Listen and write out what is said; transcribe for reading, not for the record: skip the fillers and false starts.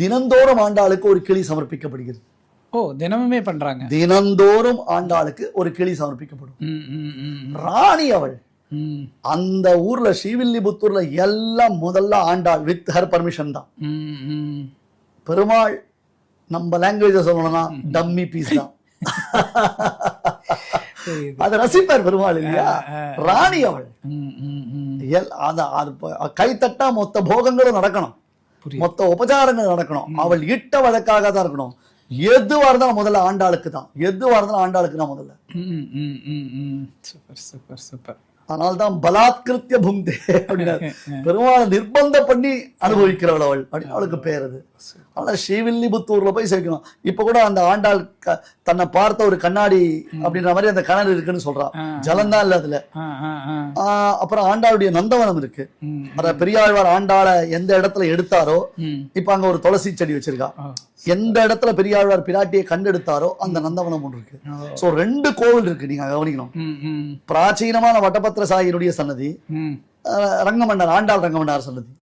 தினந்தோறும் ஆண்டாளுக்கு ஒரு கிளி சமர்ப்பிக்கப்படுகிறது. ஓ, தினமுமே பண்றாங்க. தினந்தோறும் ஆண்டாளுக்கு ஒரு கிளி சமர்ப்பிக்கப்படும். ராணி அவள் அந்த ஊர்ல ஸ்ரீவில்லிபுத்தூர்ல எல்லாம் முதல்ல ஆண்டாள் வித் ஹர் பர்மிஷன் தான். பெருமாள் நம்ம லாங்குவேஜ சொல்லணும்னா டம்மி பீஸ் தான். அத ரசிப்பார் பெருமாள் இல்லையா. ராணி அவள் கைத்தட்டா மொத்த போகங்களும் நடக்கணும், மொத்த உபச்சாரங்கள் நடக்கணும். அவள் இட்ட வழக்காக தான் இருக்கணும். எதுவா இருந்தாலும் முதல்ல ஆண்டாளுக்கு தான், எதுவா இருந்தாலும் ஆண்டாளுக்கு தான் முதல்ல. Super super super. அதனால்தான் பலாத்கிருத்திய புங்கே அப்படின்னா பெருமாளை நிர்பந்தம் பண்ணி அனுபவிக்கிறவள் அவள் அப்படின்னு அவளுக்கு பேர். அது அதனால ஸ்ரீவில்லிபுத்தூர்ல போய் சேர்க்கணும். இப்ப கூட அந்த ஆண்டாள் தன்னை பார்த்த ஒரு கண்ணாடி அப்படின்ற மாதிரி அந்த கிணறு இருக்குன்னு சொல்றான். ஜலம்தான் இல்ல அதுல. அப்புறம் ஆண்டாளுடைய நந்தவனம் இருக்கு. அத பெரியாழ்வார் ஆண்டாளை எந்த இடத்துல எடுத்தாரோ இப்ப அங்க ஒரு துளசி செடி வச்சிருக்கா. எந்த இடத்துல பெரியாழ்வார் பிராட்டியை கண்டெடுத்தாரோ அந்த நந்தவனம் ஒன்று இருக்கு. சோ 2 கோவில் இருக்கு, நீங்க கவனிக்கணும். பிராச்சீனமான வட்டபத்திர சாயினுடைய சன்னதி, ரங்கமன்னார் ஆண்டாள் ரங்கமன்னார் சன்னதி.